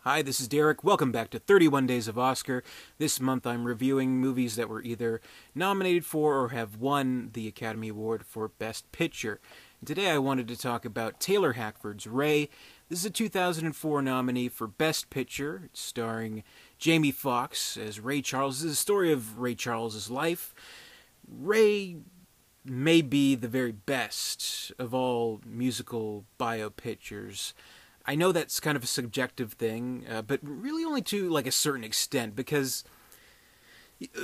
Hi, this is Derek. Welcome back to 31 Days of Oscar. This month I'm reviewing movies that were either nominated for or have won the Academy Award for Best Picture. And today I wanted to talk about Taylor Hackford's Ray. This is a 2004 nominee for Best Picture. It's starring Jamie Foxx as Ray Charles. This is a story of Ray Charles' life. Ray may be the very best of all musical biopictures. I know that's kind of a subjective thing, but really only to like a certain extent because,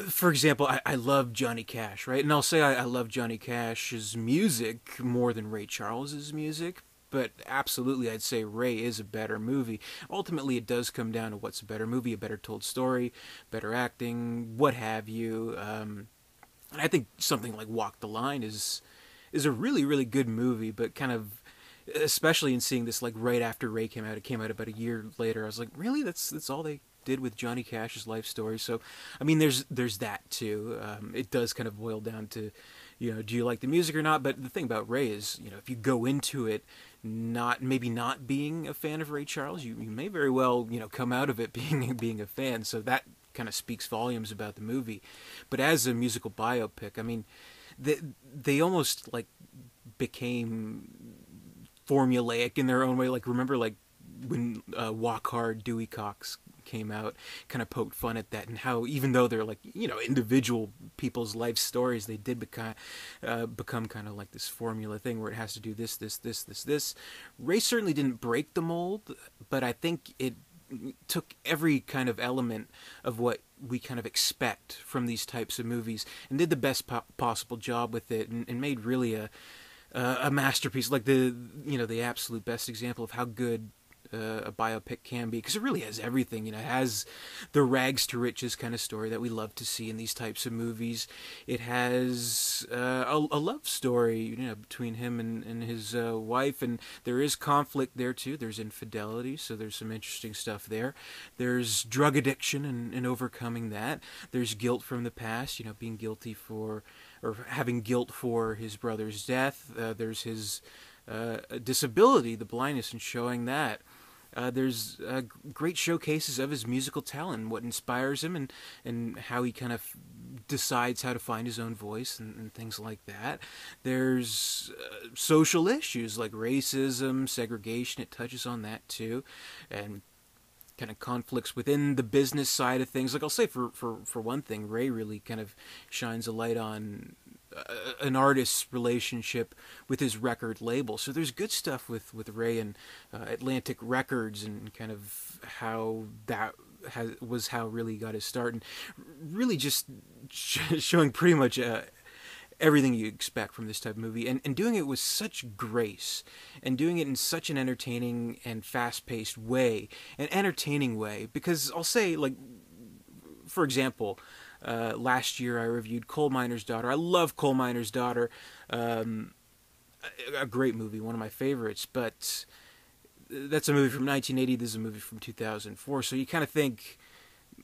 for example, I love Johnny Cash, right? And I'll say I love Johnny Cash's music more than Ray Charles's music, but absolutely I'd say Ray is a better movie. Ultimately, it does come down to what's a better movie, a better told story, better acting, what have you. And I think something like Walk the Line is a really, really good movie, but kind of especially in seeing this like right after Ray came out. It came out about a year later. I was like, really? That's all they did with Johnny Cash's life story. So, I mean, there's that too. It does kind of boil down to, do you like the music or not? But the thing about Ray is, if you go into it maybe not being a fan of Ray Charles, you may very well come out of it being a fan. So that kind of speaks volumes about the movie. But as a musical biopic, I mean, they almost like became formulaic in their own way. Like, remember like when Walk Hard, Dewey Cox came out, kind of poked fun at that, and how even though they're like individual people's life stories, they did become kind of like this formula thing where it has to do this. Ray certainly didn't break the mold, but I think it took every kind of element of what we kind of expect from these types of movies and did the best possible job with it, and made really a masterpiece, like the absolute best example of how good a biopic can be, because it really has everything. It has the rags to riches kind of story that we love to see in these types of movies. It has a love story, between him and his wife, and there is conflict there too. There's infidelity, so there's some interesting stuff there. There's drug addiction and overcoming that. There's guilt from the past, being guilty for or having guilt for his brother's death. There's his disability, the blindness, and showing that. There's great showcases of his musical talent, what inspires him, and how he kind of decides how to find his own voice and things like that. There's social issues like racism, segregation. It touches on that too, and kind of conflicts within the business side of things. Like, I'll say for one thing, Ray really kind of shines a light on an artist's relationship with his record label. So there's good stuff with Ray and Atlantic Records, and kind of how that was how really he got his start, and really just showing pretty much everything you expect from this type of movie, and doing it with such grace, and doing it in such an entertaining and fast-paced way, an entertaining way, because I'll say, like, for example, last year I reviewed Coal Miner's Daughter. I love Coal Miner's Daughter, a great movie, one of my favorites, but that's a movie from 1980, this is a movie from 2004, so you kind of think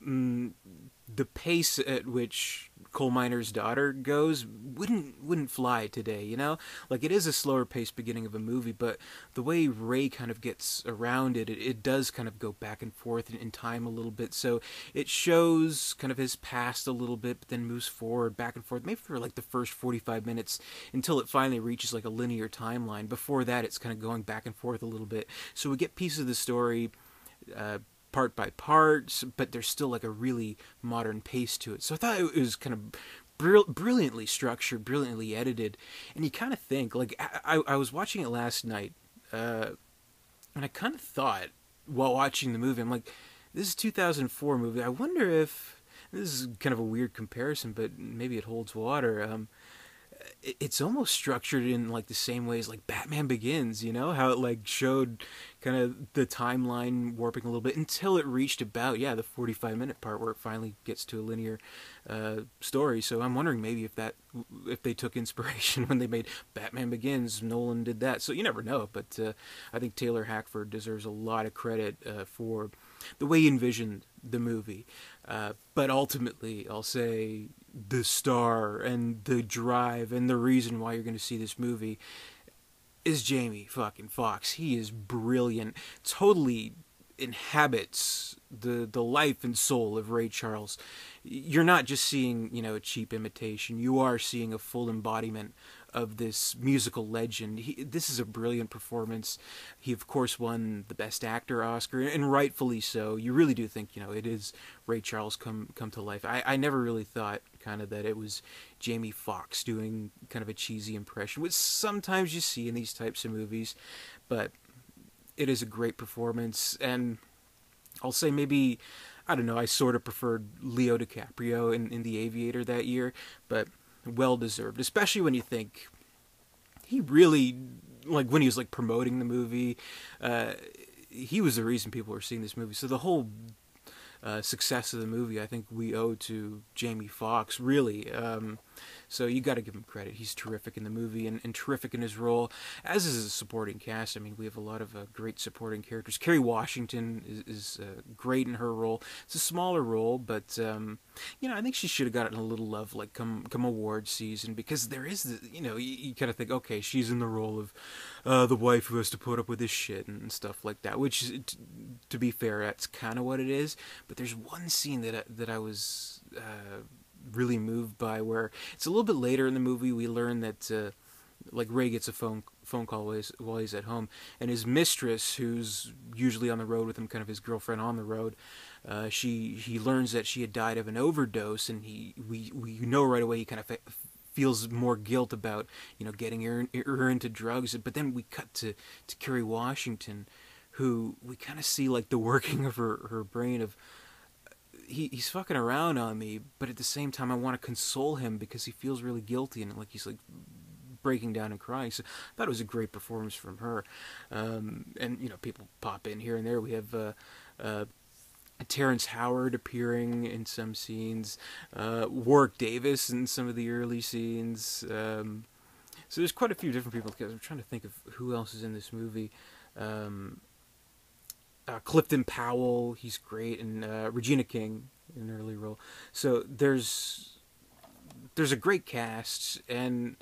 the pace at which Coal Miner's Daughter goes wouldn't fly today, Like, it is a slower paced beginning of a movie, but the way Ray kind of gets around it does kind of go back and forth in time a little bit, so it shows kind of his past a little bit, but then moves forward, back and forth, maybe for like the first 45 minutes until it finally reaches like a linear timeline. Before that, it's kind of going back and forth a little bit, so we get pieces of the story part by part, but there's still like a really modern pace to it. So I thought it was kind of brilliantly structured, brilliantly edited, and you kind of think, like, I was watching it last night, and I kind of thought while watching the movie, I'm like, this is a 2004 movie. I wonder if this is kind of a weird comparison, but maybe it holds water. It's almost structured in like the same ways like Batman Begins, how it like showed kind of the timeline warping a little bit until it reached about the 45-minute part where it finally gets to a linear story. So I'm wondering maybe if they took inspiration when they made Batman Begins. Nolan did that, so you never know. But I think Taylor Hackford deserves a lot of credit for the way he envisioned the movie. But ultimately, I'll say the star and the drive and the reason why you're going to see this movie is Jamie fucking Foxx. He is brilliant. Totally inhabits the life and soul of Ray Charles. You're not just seeing, a cheap imitation. You are seeing a full embodiment of this musical legend. This is a brilliant performance. He, of course, won the Best Actor Oscar, and rightfully so. You really do think, it is Ray Charles come to life. I never really thought kind of that it was Jamie Foxx doing kind of a cheesy impression, which sometimes you see in these types of movies, but it is a great performance. And I'll say maybe, I don't know, I sort of preferred Leo DiCaprio in The Aviator that year, but well deserved, especially when you think he really, like, when he was like promoting the movie, he was the reason people were seeing this movie. So the whole success of the movie, I think we owe to Jamie Foxx, really. So you got to give him credit. He's terrific in the movie and terrific in his role, as is the supporting cast. I mean, we have a lot of great supporting characters. Kerry Washington is great in her role. It's a smaller role, but I think she should have gotten a little love, like come award season, because there is you kind of think, okay, she's in the role of the wife who has to put up with this shit and stuff like that. Which, to be fair, that's kind of what it is. But there's one scene that I was really moved by, where it's a little bit later in the movie. We learn that like Ray gets a phone call while he's at home, and his mistress, who's usually on the road with him, kind of his girlfriend on the road, he learns that she had died of an overdose, and we know right away he kind of feels more guilt about getting her into drugs. But then we cut to Kerry Washington, who we kind of see like the working of her brain of, he's fucking around on me, but at the same time I want to console him because he feels really guilty, and like he's like breaking down and crying. So I thought it was a great performance from her. And people pop in here and there. We have Terrence Howard appearing in some scenes, Warwick Davis in some of the early scenes. So there's quite a few different people, because I'm trying to think of who else is in this movie. Clifton Powell, he's great, and Regina King in an early role. So there's a great cast, and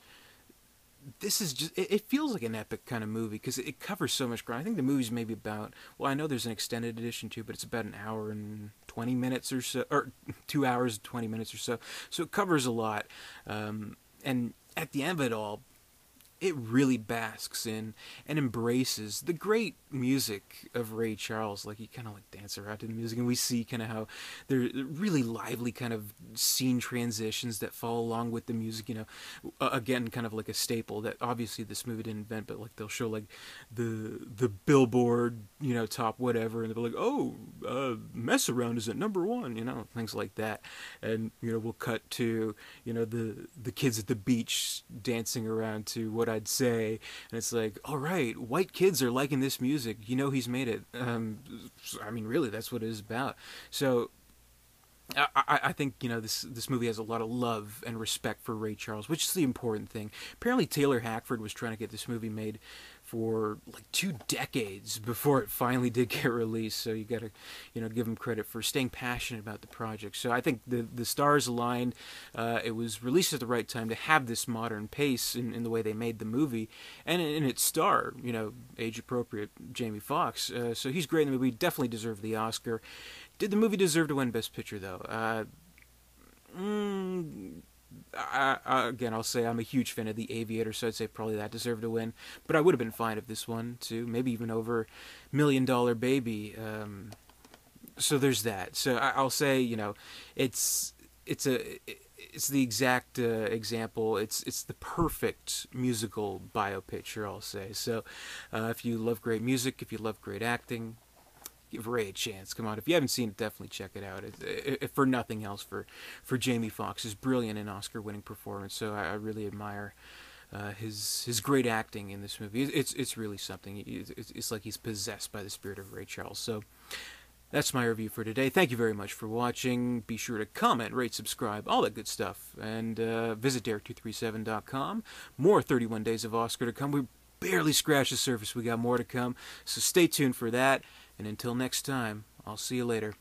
this is just, it feels like an epic kind of movie because it covers so much ground. I think the movie's maybe about, well, I know there's an extended edition too, but it's about an hour and 20 minutes or so, or 2 hours and 20 minutes or so. So it covers a lot, and at the end of it all, it really basks in and embraces the great music of Ray Charles. Like, you kind of like dance around to the music, and we see kind of how there are really lively kind of scene transitions that follow along with the music. Again, kind of like a staple that obviously this movie didn't invent, but like they'll show like the Billboard, top whatever, and they'll be like, oh, Mess Around is at #1, things like that. And we'll cut to the kids at the beach dancing around to What I'd Say, and it's like, all right, white kids are liking this music, he's made it. I mean, really, that's what it is about. So I think this movie has a lot of love and respect for Ray Charles, which is the important thing. Apparently Taylor Hackford was trying to get this movie made for like 2 decades before it finally did get released. So you gotta give him credit for staying passionate about the project. So I think the stars aligned. It was released at the right time to have this modern pace in the way they made the movie, and in its star, age appropriate Jamie Foxx. So he's great in the movie. Definitely deserved the Oscar. Did the movie deserve to win Best Picture, though? Again, I'll say I'm a huge fan of The Aviator, so I'd say probably that deserved to win. But I would have been fine if this one, too. Maybe even over $1 Million Baby. So there's that. So I'll say, it's the exact example. It's the perfect musical biopicture, I'll say. So if you love great music, if you love great acting, give Ray a chance. Come on, if you haven't seen it, definitely check it out. If for nothing else, for Jamie Foxx's brilliant and Oscar-winning performance. So I really admire his great acting in this movie. It's really something. It's like he's possessed by the spirit of Ray Charles. So that's my review for today. Thank you very much for watching. Be sure to comment, rate, subscribe, all that good stuff. And visit Derek237.com. More 31 Days of Oscar to come. We barely scratched the surface. We got more to come. So stay tuned for that. And until next time, I'll see you later.